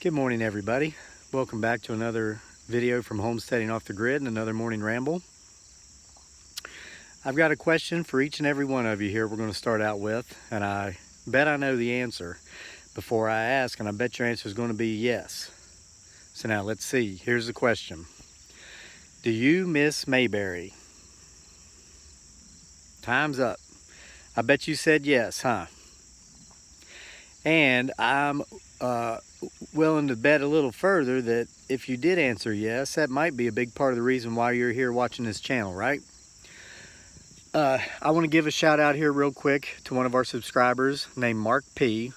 Good morning, everybody. Welcome back to another video from Homesteading Off the Grid and another morning ramble. I've got a question for each and every one of you here we're going to start out with, and I bet I know the answer before I ask, and I bet your answer is going to be yes. So now let's see. Here's the question. Do you miss Mayberry? Time's up. I bet you said yes, huh? And I'm willing to bet a little further that if you did answer yes, that might be a big part of the reason why you're here watching this channel, right? I want to give a shout out here real quick to one of our subscribers named Mark P.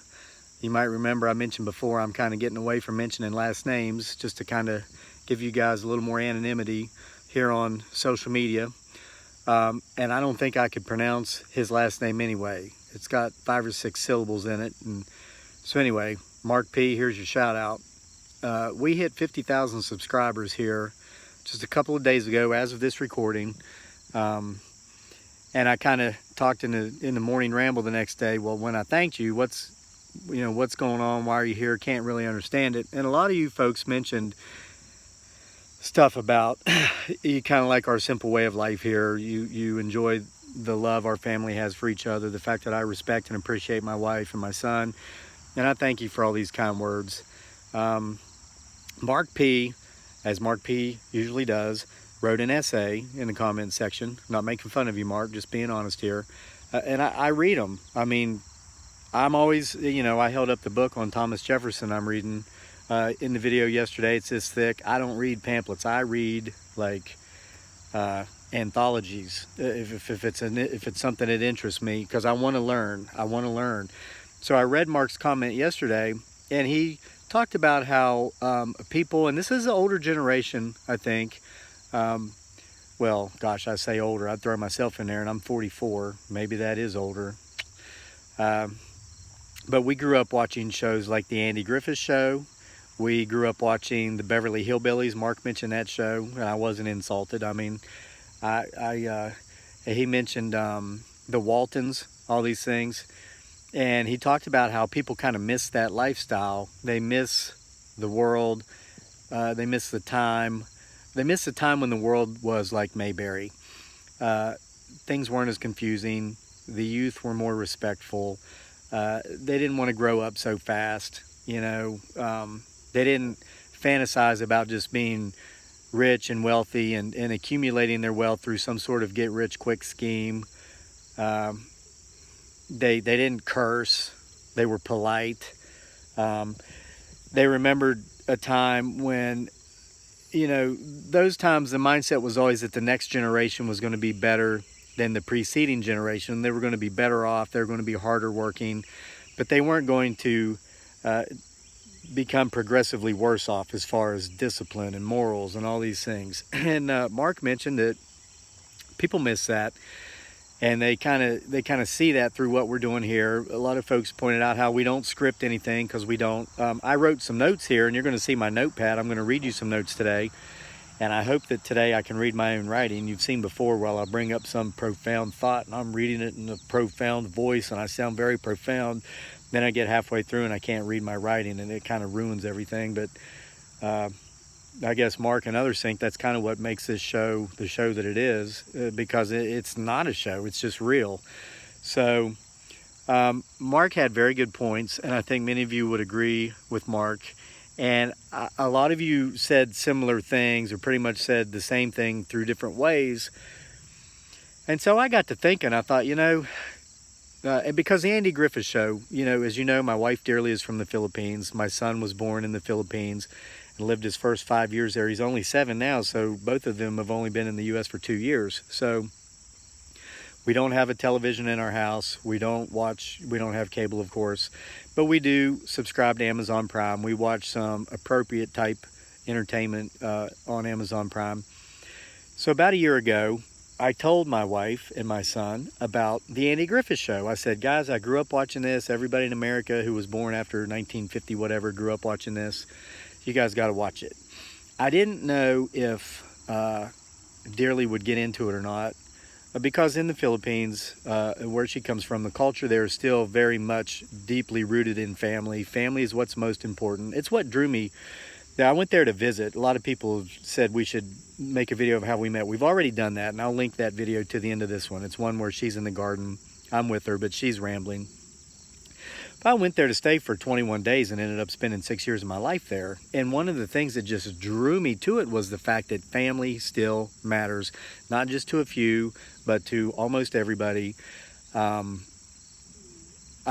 You might remember I mentioned before I'm kind of getting away from mentioning last names just to kind of give you guys a little more anonymity here on social media. And I don't think I could pronounce his last name anyway. It's got 5 or 6 syllables in it. And so anyway, Mark P, here's your shout out. We hit 50,000 subscribers here just a couple of days ago as of this recording. And I kind of talked in the morning ramble the next day. Well, when I thanked you, what's going on? Why are you here? Can't really understand it. And a lot of you folks mentioned stuff about you kind of like our simple way of life here. You enjoy the love our family has for each other, the fact that I respect and appreciate my wife and my son. And I thank you for all these kind words. Mark P, as Mark P usually does, wrote an essay in the comments section. I'm not making fun of you, Mark, just being honest here. And I read them. I mean, I'm always, I held up the book on Thomas Jefferson I'm reading in the video yesterday. It's this thick. I don't read pamphlets. I read like anthologies if it's something that interests me, because I want to learn. So I read Mark's comment yesterday, and he talked about how people, and this is the older generation, I think. Well, gosh, I say older. I'd throw myself in there, and I'm 44. Maybe that is older. But we grew up watching shows like the Andy Griffith Show. We grew up watching the Beverly Hillbillies. Mark mentioned that show, and I wasn't insulted. I mean, he mentioned the Waltons, all these things. And he talked about how people kind of miss that lifestyle. They miss the world. They miss the time. They miss the time when the world was like Mayberry. Things weren't as confusing. The youth were more respectful. They didn't want to grow up so fast. They didn't fantasize about just being rich and wealthy and accumulating their wealth through some sort of get-rich-quick scheme. They didn't curse. They were polite. They remembered a time when, those times the mindset was always that the next generation was going to be better than the preceding generation. They were going to be better off. They were going to be harder working, but they weren't going to become progressively worse off as far as discipline and morals and all these things. And Mark mentioned that people miss that. And they kind of see that through what we're doing here. A lot of folks pointed out how we don't script anything, because we don't. I wrote some notes here, and you're going to see my notepad. I'm going to read you some notes today. And I hope that today I can read my own writing. You've seen before while I bring up some profound thought, and I'm reading it in a profound voice, and I sound very profound. Then I get halfway through, and I can't read my writing, and it kind of ruins everything. But I guess Mark and others think that's kind of what makes this show the show that it is, because it's not a show, it's just real. So Mark had very good points, and I think many of you would agree with Mark. And a lot of you said similar things, or pretty much said the same thing through different ways. And so I got to thinking, I thought, because the Andy Griffith Show, as you know, my wife dearly is from the Philippines. My son was born in the Philippines and lived his first 5 years there. He's only 7 now, so both of them have only been in the U.S. for 2 years. So we don't have a television in our house. We don't have cable, of course, but we do subscribe to Amazon Prime. We watch some appropriate type entertainment on Amazon Prime. So about a year ago, I told my wife and my son about the Andy Griffith Show. I said, guys, I grew up watching this. Everybody in America who was born after 1950, whatever, grew up watching this. You guys got to watch it. I didn't know if Dearly would get into it or not. because in the Philippines, where she comes from, the culture there is still very much deeply rooted in family. Family is what's most important. It's what drew me. Yeah, I went there to visit. A lot of people said we should make a video of how we met. We've already done that, and I'll link that video to the end of this one. It's one where she's in the garden. I'm with her, but she's rambling. But I went there to stay for 21 days and ended up spending 6 years of my life there. And one of the things that just drew me to it was the fact that family still matters, not just to a few, but to almost everybody. I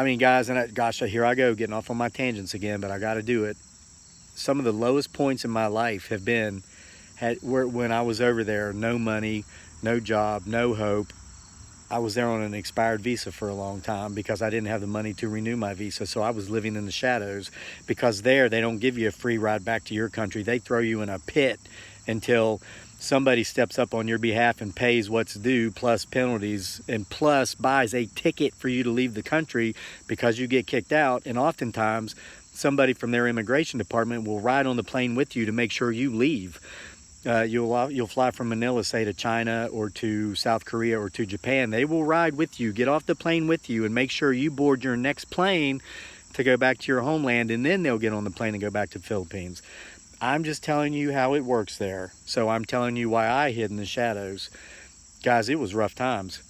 mean, guys, and gosh, here I go getting off on my tangents again, but I got to do it. Some of the lowest points in my life have been when I was over there, no money, no job, no hope. I was there on an expired visa for a long time because I didn't have the money to renew my visa. So I was living in the shadows, because there they don't give you a free ride back to your country. They throw you in a pit until somebody steps up on your behalf and pays what's due, plus penalties, and plus buys a ticket for you to leave the country because you get kicked out. And oftentimes somebody from their immigration department will ride on the plane with you to make sure you leave. You'll fly from Manila, say, to China or to South Korea or to Japan. They will ride with you, get off the plane with you, and make sure you board your next plane to go back to your homeland, and then they'll get on the plane and go back to the Philippines. I'm just telling you how it works there. So I'm telling you why I hid in the shadows. Guys, it was rough times.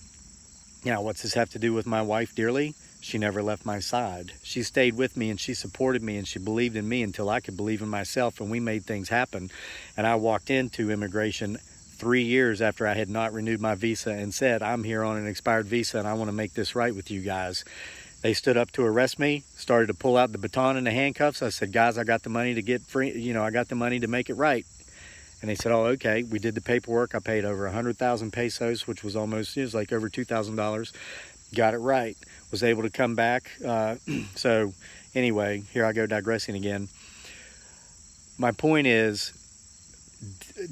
Now, what's this have to do with my wife dearly? She never left my side. She stayed with me, and she supported me, and she believed in me until I could believe in myself, and we made things happen. And I walked into immigration 3 years after I had not renewed my visa and said, I'm here on an expired visa and I want to make this right with you guys. They stood up to arrest me, started to pull out the baton and the handcuffs. I said, guys, I got the money to get free. I got the money to make it right. And they said, oh, okay. We did the paperwork. I paid over 100,000 pesos, which was it was like over $2,000. Got it right. Was able to come back. So anyway, here I go digressing again. My point is,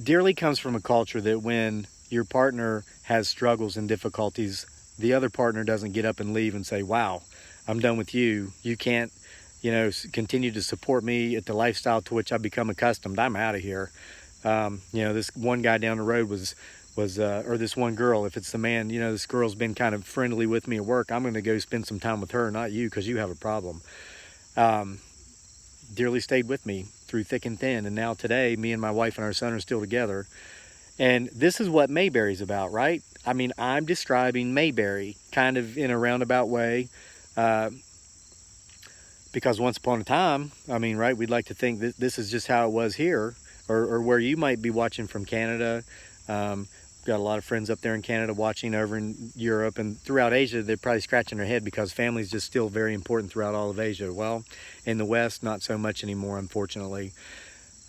Dearly comes from a culture that when your partner has struggles and difficulties, the other partner doesn't get up and leave and say, wow, I'm done with you. You can't, continue to support me at the lifestyle to which I've become accustomed. I'm out of here. This one guy down the road was or this one girl, if it's the man, this girl's been kind of friendly with me at work. I'm going to go spend some time with her, not you, because you have a problem. Dearly stayed with me through thick and thin. And now today, me and my wife and our son are still together. And this is what Mayberry's about, right? I mean, I'm describing Mayberry kind of in a roundabout way. Because once upon a time, right, we'd like to think that this is just how it was here, or where you might be watching from Canada. Got a lot of friends up there in Canada watching, over in Europe and throughout Asia. They're probably scratching their head because family's just still very important throughout all of Asia. Well, in the West, not so much anymore, unfortunately.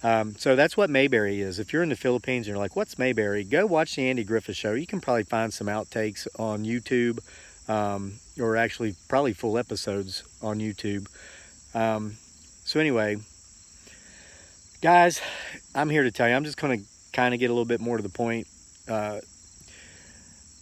So that's what Mayberry is. If you're in the Philippines and you're like, what's Mayberry? Go watch the Andy Griffith Show. You can probably find some outtakes on YouTube, or actually probably full episodes on YouTube. So anyway, guys, I'm here to tell you, I'm just going to kind of get a little bit more to the point.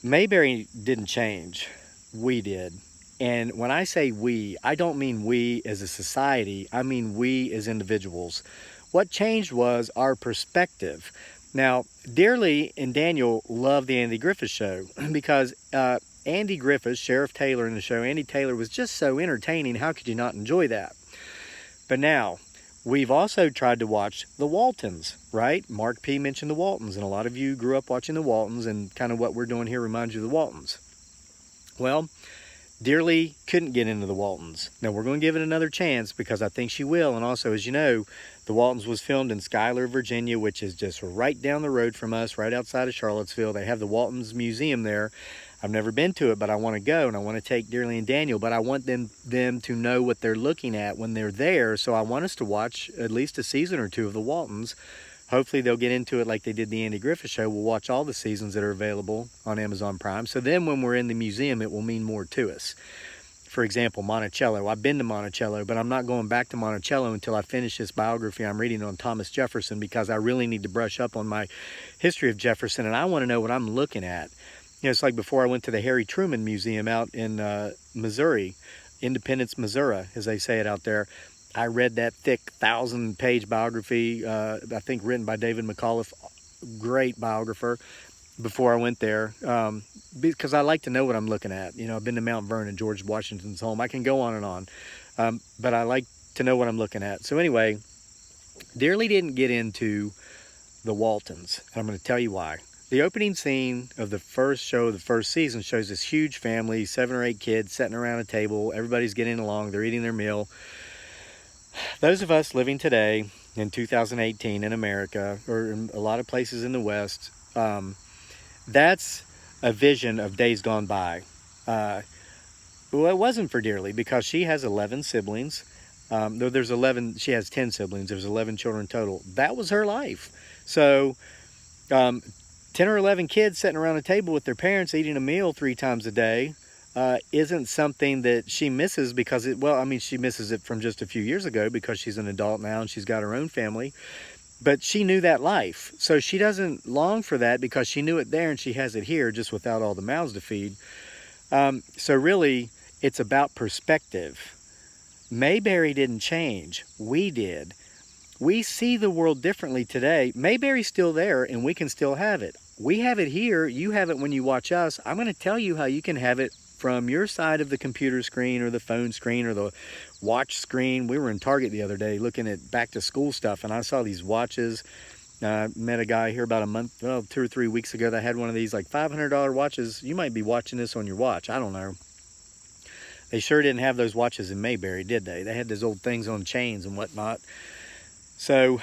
Mayberry didn't change. We did. And when I say we, I don't mean we as a society. I mean we as individuals. What changed was our perspective. Now, Dearly and Daniel love the Andy Griffith Show because Andy Griffith, Sheriff Taylor in the show, Andy Taylor was just so entertaining. How could you not enjoy that? But now, we've also tried to watch the Waltons, right? Mark P. mentioned the Waltons, and a lot of you grew up watching the Waltons, and kind of what we're doing here reminds you of the Waltons. Well, Dearly couldn't get into the Waltons. Now, we're going to give it another chance because I think she will. And also, as you know, the Waltons was filmed in Schuyler, Virginia, which is just right down the road from us, right outside of Charlottesville. They have the Waltons Museum there. I've never been to it, but I want to go, and I want to take Dearly and Daniel, but I want them to know what they're looking at when they're there. So I want us to watch at least a season or two of the Waltons. Hopefully they'll get into it like they did the Andy Griffith Show. We'll watch all the seasons that are available on Amazon Prime. So then when we're in the museum, it will mean more to us. For example, Monticello. I've been to Monticello, but I'm not going back to Monticello until I finish this biography I'm reading on Thomas Jefferson, because I really need to brush up on my history of Jefferson, and I want to know what I'm looking at. It's like before I went to the Harry Truman Museum out in Missouri, Independence, Missouri, as they say it out there. I read that thick 1,000-page biography, I think written by David McAuliffe, great biographer. before I went there, because I like to know what I'm looking at. You know, I've been to Mount Vernon, George Washington's home. I can go on and on, but I like to know what I'm looking at. So anyway, Dearly didn't get into the Waltons. I'm going to tell you why. The opening scene of the first show of the first season shows this huge family, 7 or 8 kids sitting around a table. Everybody's getting along. They're eating their meal. Those of us living today in 2018 in America, or in a lot of places in the West, that's a vision of days gone by. Well, it wasn't for Dearly because she has 11 siblings. There's 11, she has 10 siblings. There's 11 children total. That was her life. So 10 or 11 kids sitting around a table with their parents eating a meal 3 times a day isn't something that she misses because she misses it from just a few years ago because she's an adult now and she's got her own family. But she knew that life. So she doesn't long for that because she knew it there and she has it here just without all the mouths to feed. So really, it's about perspective. Mayberry didn't change. We did. We see the world differently today. Mayberry's still there and we can still have it. We have it here. You have it when you watch us. I'm going to tell you how you can have it from your side of the computer screen or the phone screen or the watch screen. We were in Target the other day looking at back to school stuff and I saw these watches. Met a guy here about 2 or 3 weeks ago that had one of these like $500 watches. You might be watching this on your watch. I don't know. They sure didn't have those watches in Mayberry, did they? They had those old things on chains and whatnot. So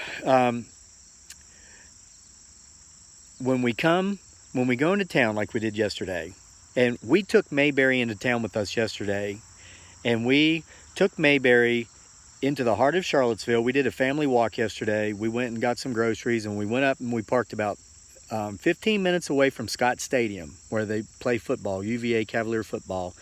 when we go into town like we did yesterday, and we took Mayberry into town with us yesterday, and we took Mayberry into the heart of Charlottesville. We did a family walk yesterday. We went and got some groceries, and we went up and we parked about 15 minutes away from Scott Stadium, where they play football, UVA Cavalier football.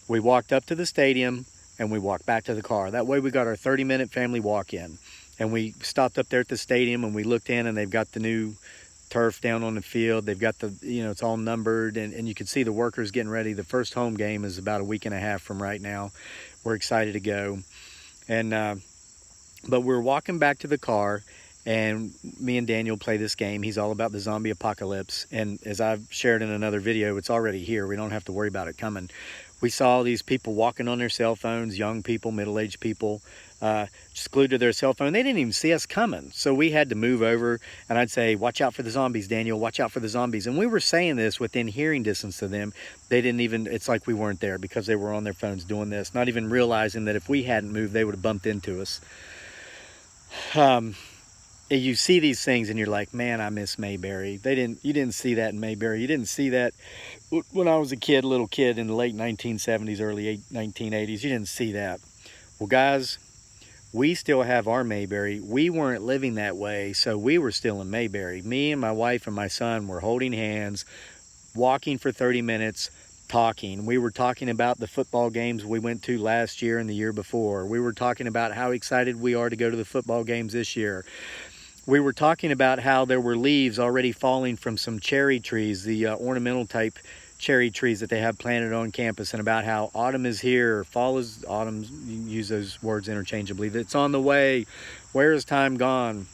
We walked up to the stadium, and we walked back to the car. That way we got our 30-minute family walk in. And we stopped up there at the stadium, and we looked in, and they've got the new turf down on the field. They've got the, it's all numbered, and you can see the workers getting ready. The first home game is about a week and a half from right now. We're excited to go. And but we're walking back to the car, and me and Daniel play this game. He's all about the zombie apocalypse. And as I've shared in another video, it's already here. We don't have to worry about it coming. We saw these people walking on their cell phones, young people, middle-aged people, just glued to their cell phone. They didn't even see us coming. So we had to move over, and I'd say, watch out for the zombies, Daniel, watch out for the zombies. And we were saying this within hearing distance to them. They didn't even, it's like we weren't there because they were on their phones doing this, not even realizing that if we hadn't moved, they would have bumped into us. You see these things and you're like, man, I miss Mayberry. You didn't see that in Mayberry. You didn't see that when I was a little kid in the late 1970s, early 1980s. You didn't see that. Well, guys, we still have our Mayberry. We weren't living that way, so we were still in Mayberry. Me and my wife and my son were holding hands, walking for 30 minutes, talking. We were talking about the football games we went to last year and the year before. We were talking about how excited we are to go to the football games this year. We were talking about how there were leaves already falling from some cherry trees, the ornamental type cherry trees that they have planted on campus, and about how autumn is here, fall is autumn, you use those words interchangeably, that it's on the way, where is time gone?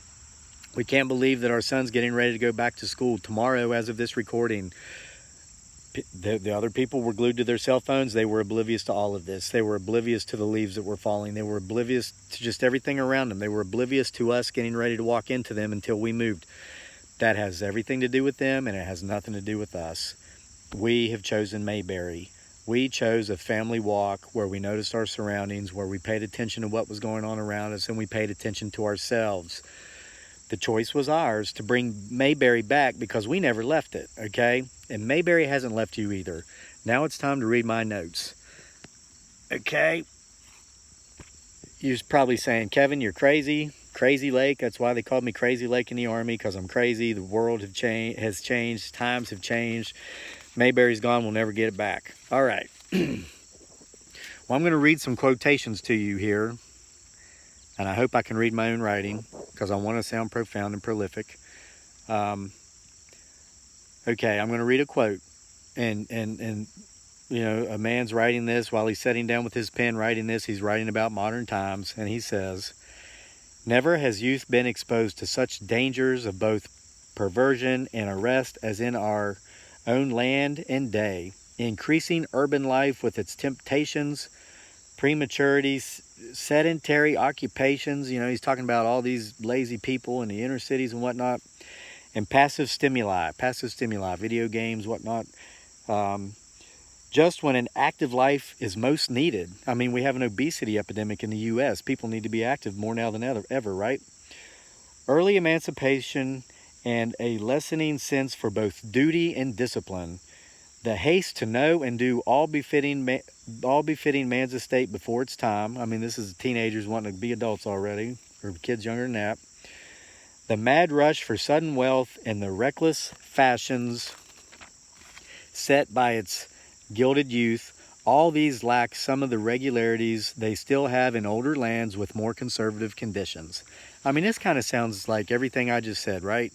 We can't believe that our son's getting ready to go back to school tomorrow as of this recording. The other people were glued to their cell phones. They were oblivious to all of this. They were oblivious to the leaves that were falling. They were oblivious to just everything around them. They were oblivious to us getting ready to walk into them until we moved. That has everything to do with them, and it has nothing to do with us. We have chosen Mayberry. We chose a family walk where we noticed our surroundings, where we paid attention to what was going on around us, and we paid attention to ourselves. The choice was ours to bring Mayberry back because we never left it, okay? And Mayberry hasn't left you either. Now it's time to read my notes. Okay? You're probably saying, Kevin, you're crazy. Crazy Lake. That's why they called me Crazy Lake in the Army, because I'm crazy. The world has changed. Times have changed. Mayberry's gone. We'll never get it back. All right. Well, I'm going to read some quotations to you here. And I hope I can read my own writing because I want to sound profound and prolific. Okay, I'm going to read a quote. And a man's writing this while he's sitting down with his pen writing this. He's writing about modern times. And he says, "Never has youth been exposed to such dangers of both perversion, and arrest as in our own land and day. Increasing urban life with its temptations, prematurity, sedentary occupations. You know, he's talking about all these lazy people in the inner cities and whatnot. And passive stimuli, video games, whatnot. Just when an active life is most needed. I mean, we have an obesity epidemic in the U.S. People need to be active more now than ever, right? Early emancipation and a lessening sense for both duty and discipline. The haste to know and do all befitting man's estate before its time. I mean, this is teenagers wanting to be adults already, or kids younger than that. The mad rush for sudden wealth and the reckless fashions set by its gilded youth, all these lack some of the regularities they still have in older lands with more conservative conditions. I mean, this kind of sounds like everything I just said, right?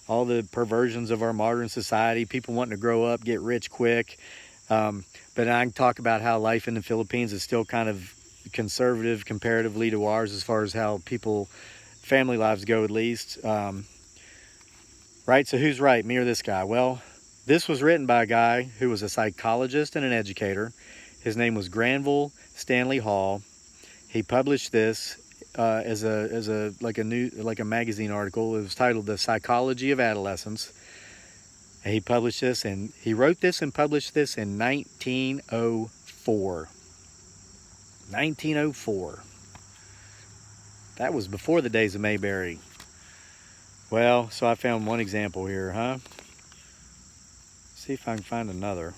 All the perversions of our modern society, people wanting to grow up, get rich quick. But I can talk about how life in the Philippines is still kind of conservative comparatively to ours as far as how family lives go, at least. Right? So who's right, me or this guy? Well, this was written by a guy who was a psychologist and an educator. His name was Granville Stanley Hall. He published this as a magazine article. It was titled "The Psychology of Adolescence." And he published this, and he wrote this and published this in 1904. 1904. That was before the days of Mayberry. Well, so I found one example here, huh? See if I can find another.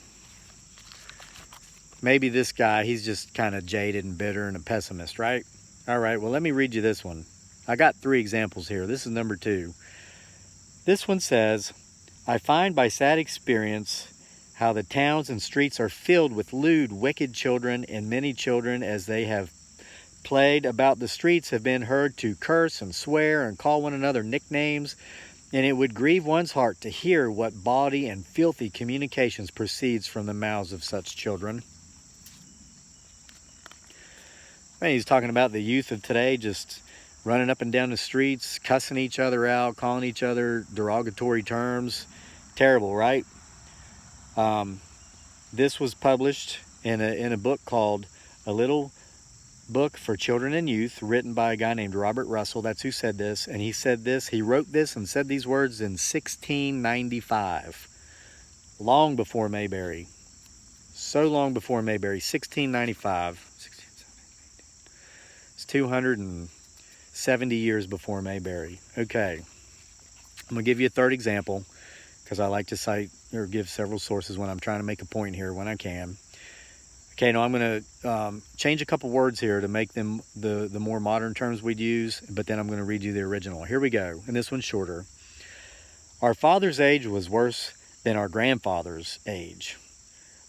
Maybe this guy, he's just kind of jaded and bitter and a pessimist, right? All right, well, let me read you this one. I got 3 examples here. This is number 2. This one says, I find by sad experience how the towns and streets are filled with lewd, wicked children, and many children, as they have played about the streets, have been heard to curse and swear and call one another nicknames, and it would grieve one's heart to hear what bawdy and filthy communications proceeds from the mouths of such children. I mean, he's talking about the youth of today just running up and down the streets, cussing each other out, calling each other derogatory terms. Terrible, right? This was published in a book called A Little Book for Children and Youth, written by a guy named Robert Russell. That's who said this. And he wrote this and said these words in 1695. Long before Mayberry. So long before Mayberry. 1695. It's 270 years before Mayberry. Okay. I'm going to give you a third example, because I like to cite or give several sources when I'm trying to make a point here when I can. Okay, now I'm going to change a couple words here to make them the more modern terms we'd use, but then I'm going to read you the original. Here we go, and this one's shorter. Our father's age was worse than our grandfather's age.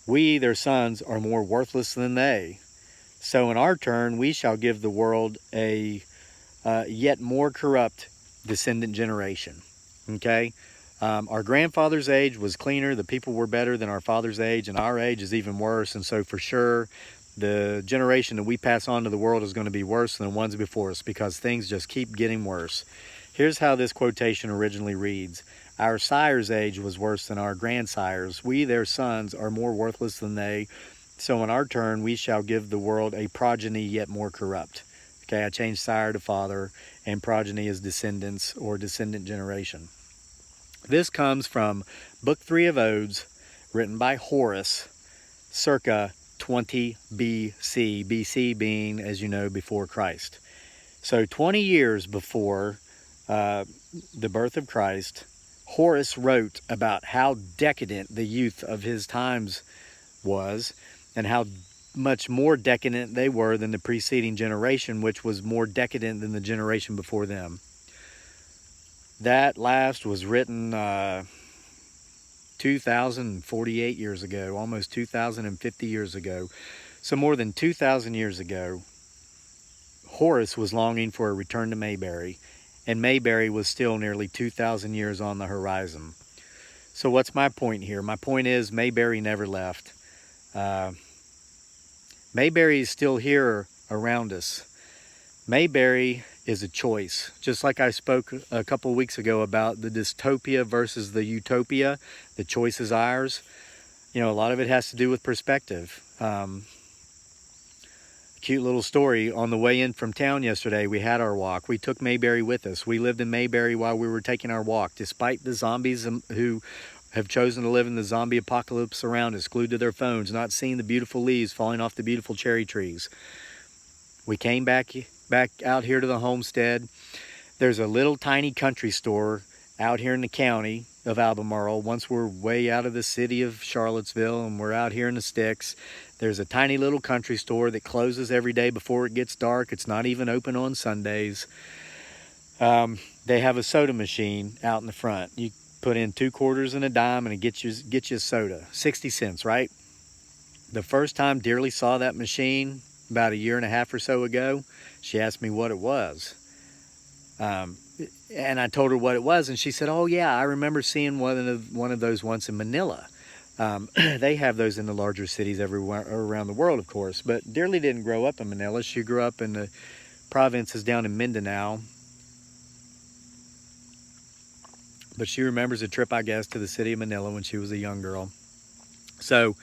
We, their sons, are more worthless than they. So in our turn, we shall give the world a yet more corrupt descendant generation. Okay? Our grandfather's age was cleaner. The people were better than our father's age, and our age is even worse. And so for sure, the generation that we pass on to the world is going to be worse than the ones before us, because things just keep getting worse. Here's how this quotation originally reads. Our sire's age was worse than our grandsires. We, their sons, are more worthless than they. So in our turn, we shall give the world a progeny yet more corrupt. Okay, I changed sire to father, and progeny is descendants or descendant generation. This comes from Book 3 of Odes, written by Horace, circa 20 BC. BC being, as you know, before Christ. So 20 years before the birth of Christ, Horace wrote about how decadent the youth of his times was, and how much more decadent they were than the preceding generation, which was more decadent than the generation before them. That last was written 2,048 years ago, almost 2,050 years ago. So more than 2,000 years ago, Horace was longing for a return to Mayberry, and Mayberry was still nearly 2,000 years on the horizon. So what's my point here? My point is Mayberry never left. Mayberry is still here around us. Mayberry is a choice. Just like I spoke a couple of weeks ago about the dystopia versus the utopia, the choice is ours. You know, a lot of it has to do with perspective. Cute little story. On the way in from town yesterday, we had our walk. We took Mayberry with us. We lived in Mayberry while we were taking our walk, despite the zombies who have chosen to live in the zombie apocalypse around us, glued to their phones, not seeing the beautiful leaves falling off the beautiful cherry trees. We came back out here to the homestead. There's a little tiny country store out here in the county of Albemarle. Once we're way out of the city of Charlottesville and we're out here in the sticks, there's a tiny little country store that closes every day before it gets dark. It's not even open on Sundays. They have a soda machine out in the front. You put in 2 quarters and a dime and it gets you a soda. 60 cents, right? The first time Dearly saw that machine about a year and a half or so ago, she asked me what it was. And I told her what it was, and she said, oh yeah, I remember seeing one of those once in Manila. They have those in the larger cities everywhere around the world, of course, but Dearly didn't grow up in Manila. She grew up in the provinces down in Mindanao. But she remembers a trip, I guess, to the city of Manila when she was a young girl. So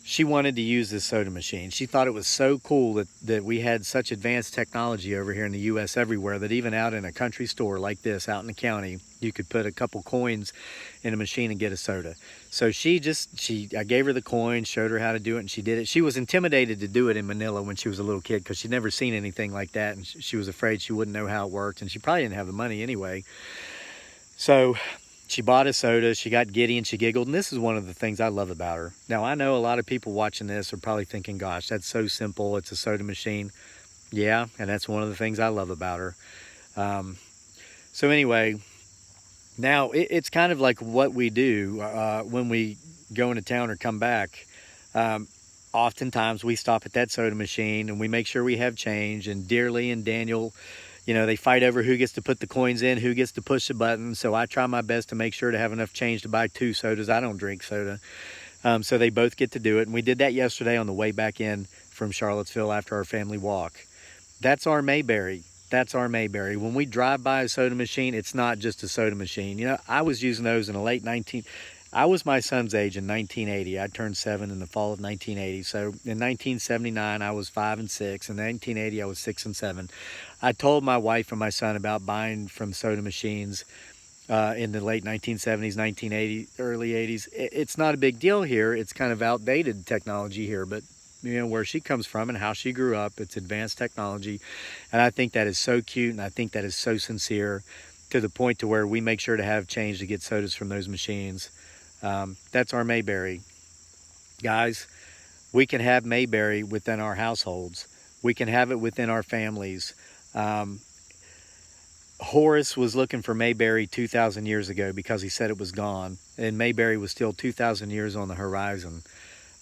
she wanted to use this soda machine. She thought it was so cool that we had such advanced technology over here in the U.S. everywhere, that even out in a country store like this, out in the county, you could put a couple coins in a machine and get a soda. So I gave her the coin, showed her how to do it, and she did it. She was intimidated to do it in Manila when she was a little kid because she'd never seen anything like that, and she was afraid she wouldn't know how it worked, and she probably didn't have the money anyway. So she bought a soda, she got giddy and she giggled, and this is one of the things I love about her. Now, I know a lot of people watching this are probably thinking, gosh, that's so simple, it's a soda machine. Yeah, and that's one of the things I love about her. So anyway, now it's kind of like what we do when we go into town or come back. Oftentimes we stop at that soda machine and we make sure we have change, and Dearly and Daniel, you know, they fight over who gets to put the coins in, who gets to push the button. So I try my best to make sure to have enough change to buy 2 sodas. I don't drink soda. So they both get to do it. And we did that yesterday on the way back in from Charlottesville after our family walk. That's our Mayberry. That's our Mayberry. When we drive by a soda machine, it's not just a soda machine. You know, I was using those in the late I was my son's age in 1980. I turned 7 in the fall of 1980. So in 1979, I was 5 and 6. In 1980, I was 6 and 7. I told my wife and my son about buying from soda machines in the late 1970s, 1980s, early 80s. It's not a big deal here. It's kind of outdated technology here, but you know, where she comes from and how she grew up, it's advanced technology. And I think that is so cute, and I think that is so sincere, to the point to where we make sure to have change to get sodas from those machines. That's our Mayberry. Guys, we can have Mayberry within our households. We can have it within our families. Horace was looking for Mayberry 2,000 years ago because he said it was gone, and Mayberry was still 2,000 years on the horizon.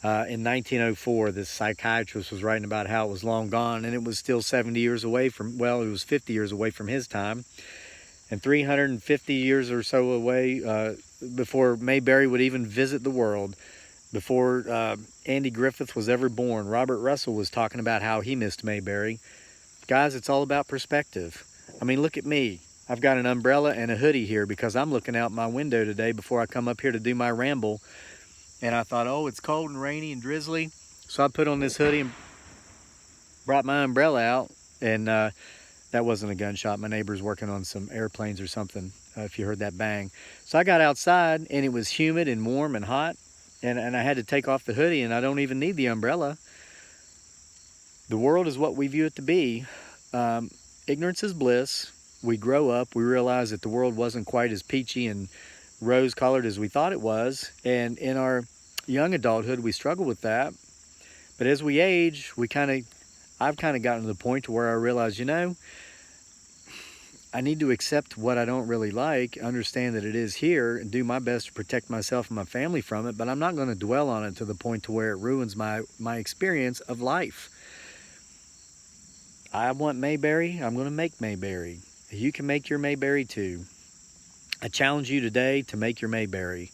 In 1904, this psychiatrist was writing about how it was long gone, and it was still 70 years away from, well, it was 50 years away from his time, and 350 years or so away before Mayberry would even visit the world. Before Andy Griffith was ever born, Robert Russell was talking about how he missed Mayberry. Guys, it's all about perspective. I mean, look at me. I've got an umbrella and a hoodie here because I'm looking out my window today before I come up here to do my ramble. And I thought, oh, it's cold and rainy and drizzly. So I put on this hoodie and brought my umbrella out. And that wasn't a gunshot. My neighbor's working on some airplanes or something, if you heard that bang. So I got outside, and it was humid and warm and hot. And I had to take off the hoodie, and I don't even need the umbrella. The world is what we view it to be. Ignorance is bliss. We grow up, we realize that the world wasn't quite as peachy and rose-colored as we thought it was. And in our young adulthood, we struggle with that. But as we age, I've kind of gotten to the point to where I realize, you know, I need to accept what I don't really like, understand that it is here, and do my best to protect myself and my family from it. But I'm not going to dwell on it to the point to where it ruins my experience of life. I want Mayberry. I'm going to make Mayberry. You can make your Mayberry too. I challenge you today to make your Mayberry.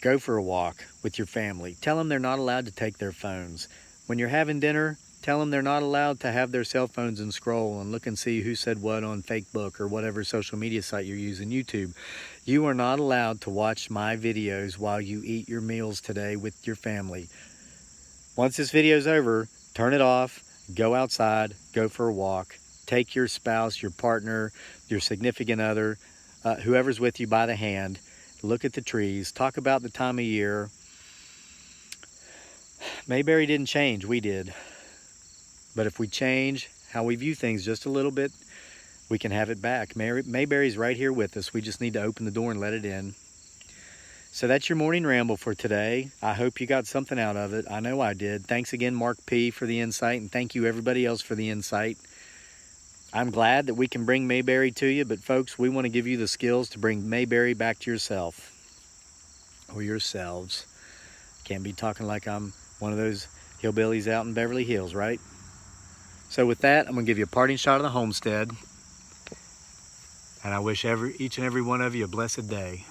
Go for a walk with your family. Tell them they're not allowed to take their phones. When you're having dinner, Tell them they're not allowed to have their cell phones and scroll and look and see who said what on Facebook or whatever social media site you're using, YouTube. You are not allowed to watch my videos while you eat your meals today with your family. Once this video's over, turn it off, go outside, go for a walk, take your spouse, your partner, your significant other, whoever's with you by the hand, look at the trees, talk about the time of year. Mayberry didn't change, we did. But if we change how we view things just a little bit, we can have it back. Mayberry's right here with us. We just need to open the door and let it in. So that's your morning ramble for today. I hope you got something out of it. I know I did. Thanks again, Mark P., for the insight, and thank you everybody else for the insight. I'm glad that we can bring Mayberry to you, but folks, we want to give you the skills to bring Mayberry back to yourself or yourselves. Can't be talking like I'm one of those hillbillies out in Beverly Hills, right? So with that, I'm going to give you a parting shot of the homestead. And I wish each and every one of you a blessed day.